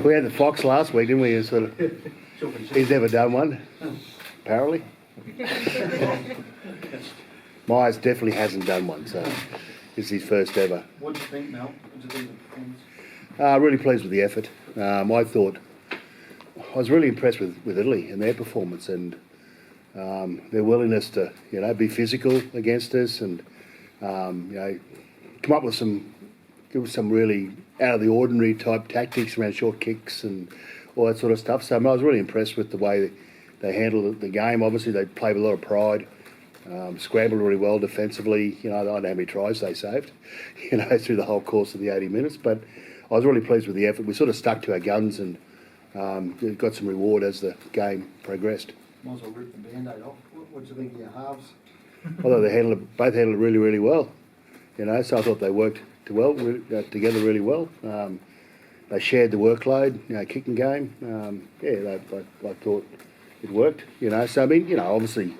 We had the fox last week, didn't we? He's never done one, apparently. Myers definitely hasn't done one, so it's his first ever. What do you think, Mel? What do you think of the performance? Really pleased with the effort. I was really impressed with Italy and their performance and their willingness to be physical against us and come up with some really out of the ordinary type tactics around short kicks and all that sort of stuff. So I was really impressed with the way they handled the game. Obviously they played with a lot of pride, scrambled really well defensively. I don't know how many tries they saved, through the whole course of the 80 minutes. But I was really pleased with the effort. We sort of stuck to our guns and got some reward as the game progressed. Might as well rip the band-aid off. What do you think of your halves? Although they both handled it really, really well. So I thought they worked together really well. They shared the workload, kicking game. I thought it worked. So I mean, obviously,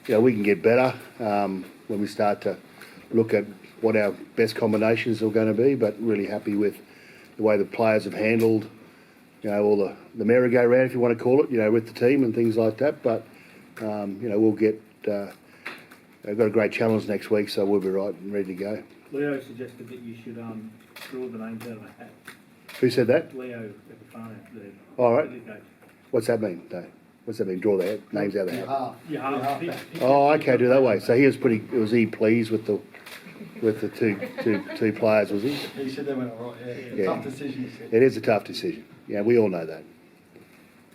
we can get better when we start to look at what our best combinations are going to be. But really happy with the way the players have handled, all the merry-go-round, if you want to call it, with the team and things like that. But we'll get. I've got a great challenge next week, so we'll be right and ready to go. Leo suggested that you should draw the names out of a hat. Who said that? Leo Epifano. All right. What's that mean, Dave? What's that mean? Draw the names out of the hat. Yeah. Oh, okay, do it that way. So he was was he pleased with the two players, was he? He said they went all right, yeah. Tough decision, he said. It is a tough decision. Yeah, we all know that.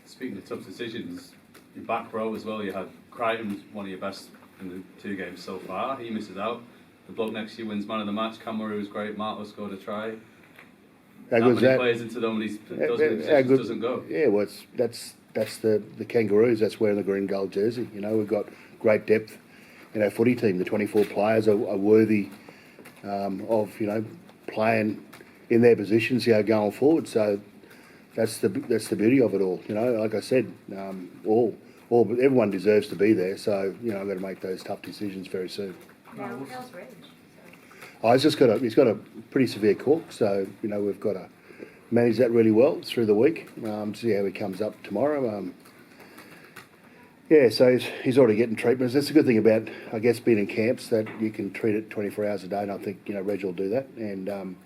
Speaking of tough decisions, your back row as well, you had Crichton's one of your best in the 2 games so far. He misses out. The bloke next to you wins man of the match. Cameron was great. Marto scored a try. How good is that? Plays into them and he doesn't go. Yeah, well, that's the Kangaroos. That's wearing the green gold jersey. We've got great depth in our footy team. The 24 players are worthy of playing in their positions going forward. So that's the beauty of it all. Like I said, everyone deserves to be there. So I've got to make those tough decisions very soon. Now, how's Reg? He's got a pretty severe cork, so we've got to manage that really well through the week. See how he comes up tomorrow. So he's already getting treatments. That's a good thing about, I guess, being in camps, that you can treat it 24 hours a day, and I think Reg will do that, and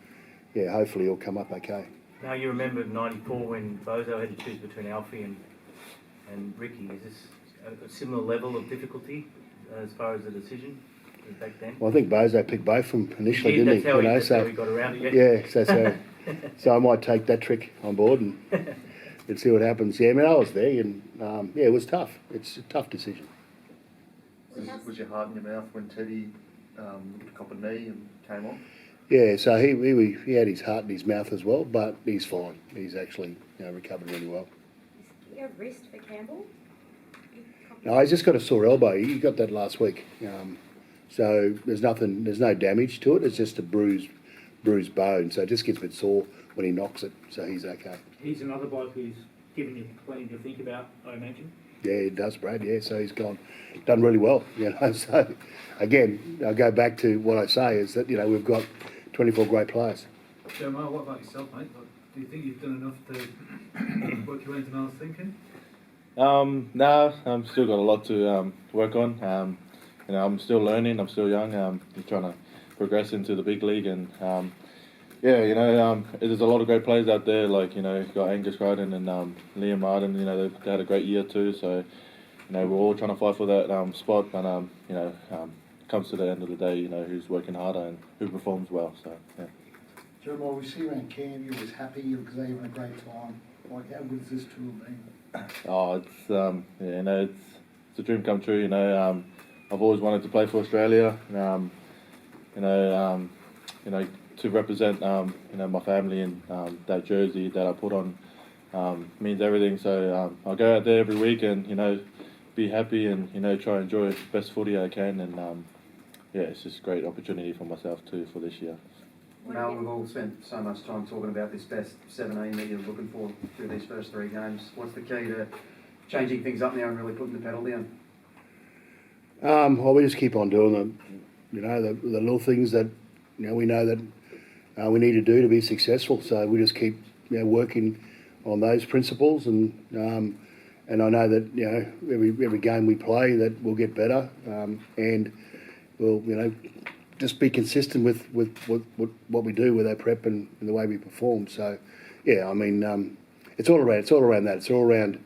hopefully he'll come up okay. Now you remember '94 when Bozo had to choose between Alfie and Ricky. Is this a similar level of difficulty as far as the decision back then? Well, I think Bozo picked both from initially, didn't he? That's how he got around it. Yeah, so I might take that trick on board and see what happens. Yeah, I mean, I was there, and it was tough. It's a tough decision. Was your heart in your mouth when Teddy cop a knee and came on? Yeah, so he had his heart in his mouth as well, but he's fine. He's actually recovered really well. Is he a wrist for Campbell? No, he's just got a sore elbow. He got that last week. So there's no damage to it. It's just a bruised bone. So it just gets a bit sore when he knocks it. So he's okay. He's another bloke who's given you plenty to think about, I imagine. Yeah, he does, Brad. Yeah, so he's done really well. So again, I go back to what I say is that we've got 24 great players. Omar, what about yourself, mate? Do you think you've done enough to work your way into another thinking? No, I'm still got a lot to work on. I'm still learning. I'm still young. Just trying to progress into the big league, and there's a lot of great players out there. Like got Angus Crichton and Liam Martin. They had a great year too. So we're all trying to fight for that spot. And comes to the end of the day, who's working harder and who performs well. So yeah. Jeremiah, we see you around camp. You was happy because they're having a great time. Like, how good has this tour been? Oh, it's it's a dream come true. I've always wanted to play for Australia. To represent my family and that jersey that I put on means everything. So I'll go out there every week and be happy and try and enjoy the best footy I can. And it's just a great opportunity for myself too for this year. Mel, we've all spent so much time talking about this best 17 that you're looking for through these first 3 games. What's the key to changing things up now and really putting the pedal down? Well, we just keep on doing the little things that we know that we need to do to be successful. So we just keep working on those principles, and I know that every game we play that we'll get better, and we'll just be consistent with what we do with our prep and the way we perform. So yeah, I mean it's all around that. It's all around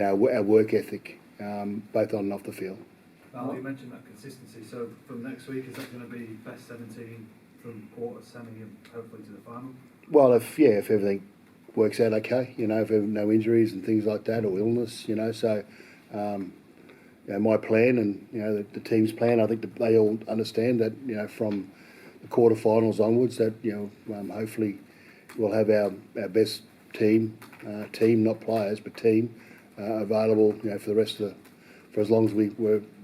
our work ethic, both on and off the field. Val, you mentioned that consistency. So from next week, is that going to be best 17 from quarter, semi, and hopefully to the final? Well, if everything works out okay, if there are no injuries and things like that, or illness, so my plan and the team's plan, I think that they all understand that from the quarterfinals onwards that hopefully we'll have our best team, not players but team, available for the rest of for as long as we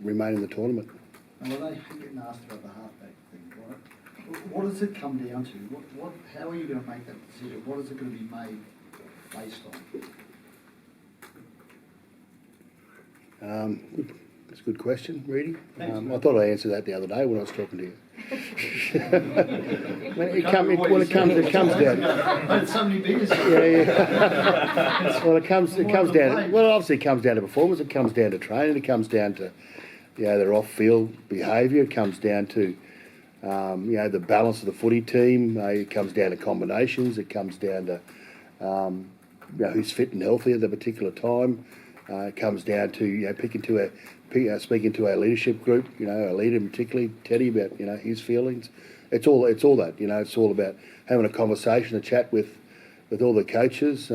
remain in the tournament. And when they getting asked about the halfback thing, right? What does it come down to? How are you going to make that decision? What is it going to be made based on? That's a good question, Reedy. I thought I answered that the other day when I was talking to you. It comes down. But so many beers. Yeah. Well, it comes down. Well, obviously, it comes down to performance. It comes down to training. It comes down to their off-field behaviour. It comes down to the balance of the footy team. It comes down to combinations. It comes down to who's fit and healthy at the particular time. It comes down to speaking to our leadership group, our leader particularly Teddy, about his feelings. It's all that. It's all about having a conversation, a chat with all the coaches.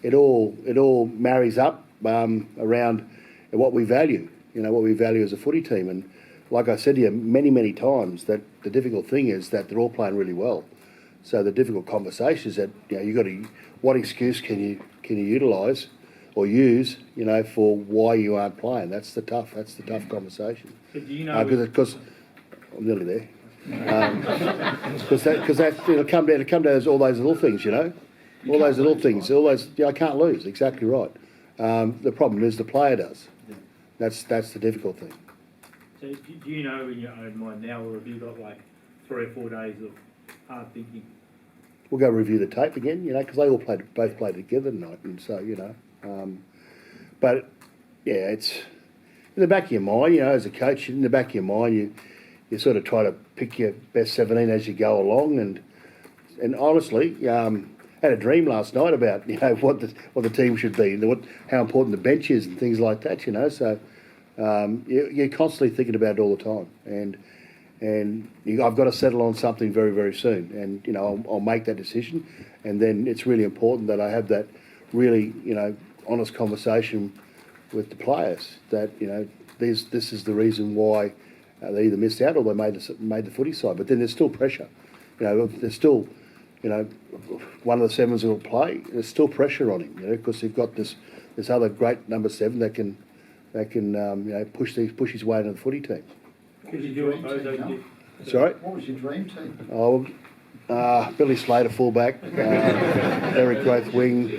It all marries up around what we value. What we value as a footy team. And like I said to you many times, that the difficult thing is that they're all playing really well. So the difficult conversation is that you got to, what excuse can you utilise or use for why you aren't playing. That's the tough conversation. So do you know? Because I'm nearly there. Because it'll come down to all those little things, all those little things, all those. I can't lose. Exactly right. The problem is the player does. That's the difficult thing. So do you know in your own mind now, or have you got like 3 or 4 days of hard thinking? We'll go review the tape again, because they all both played together tonight, and so but yeah, it's in the back of your mind, as a coach. In the back of your mind, you sort of try to pick your best 17 as you go along, and honestly, had a dream last night about what the team should be, and how important the bench is, and things like that. So you're constantly thinking about it all the time, and I've got to settle on something very, very soon, and I'll make that decision, and then it's really important that I have that really honest conversation with the players that this is the reason why they either missed out or they made the footy side. But then there's still pressure. There's still one of the sevens will play. There's still pressure on him, because they've got this other great number 7 that can push his way into the footy team. Could you do what Bozo did? Sorry? What was your dream team? Oh, Billy Slater fullback, Eric Growth wing.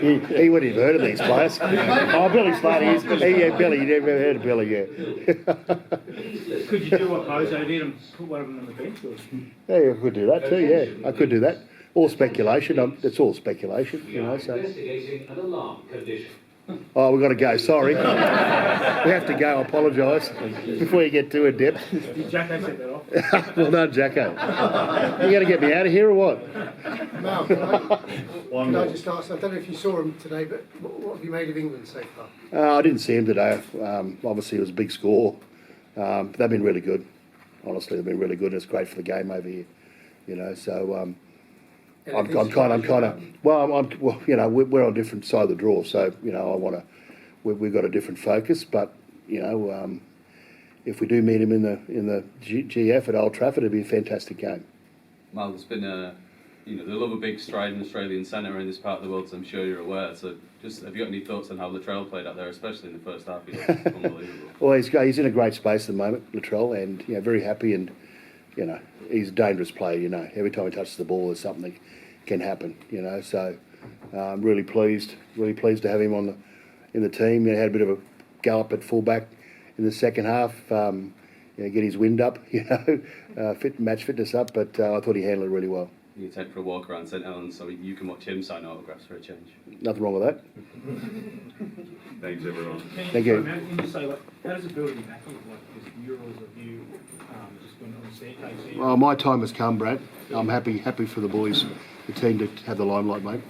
He wouldn't have heard of these players. Oh, Billy Slater, Billy, you never heard of Billy, Could you do what Bozo did and put one of them on the bench? Or? Yeah, I could do that too, yeah. I could do that. All speculation, it's all speculation, so. Investigating an alarm condition. Oh, we've got to go, sorry. We have to go, I apologise, before you get too in-depth. Did Jacko set that off? Well done, Jacko. You going to get me out of here or what? Mal, can I just ask, I don't know if you saw him today, but what have you made of England so far? I didn't see him today. Obviously, it was a big score. But they've been really good. Honestly, they've been really good. It's great for the game over here. So I'm kind of. Well, we're on a different side of the draw, so we've got a different focus. But if we do meet him in the GF at Old Trafford, it'd be a fantastic game. Well, there's been they love a big stride in Australian centre in this part of the world, so I'm sure you're aware. So, have you got any thoughts on how Latrell played out there, especially in the first half? He was unbelievable. Well, he's in a great space at the moment, Latrell, and very happy, and he's a dangerous player. Every time he touches the ball, there's something that can happen. So I'm really pleased to have him in the team. He had a bit of a go up at fullback in the second half. get his wind up, match fitness up. But I thought he handled it really well. You take for a walk around St Helens so you can watch him sign autographs for a change. Nothing wrong with that. Thanks, everyone. Thank you. Can you just say, like, how does it build in back in, like, this murals of you just going on the staircase here? Well, my time has come, Brad. I'm happy for the boys, the team to have the limelight, mate.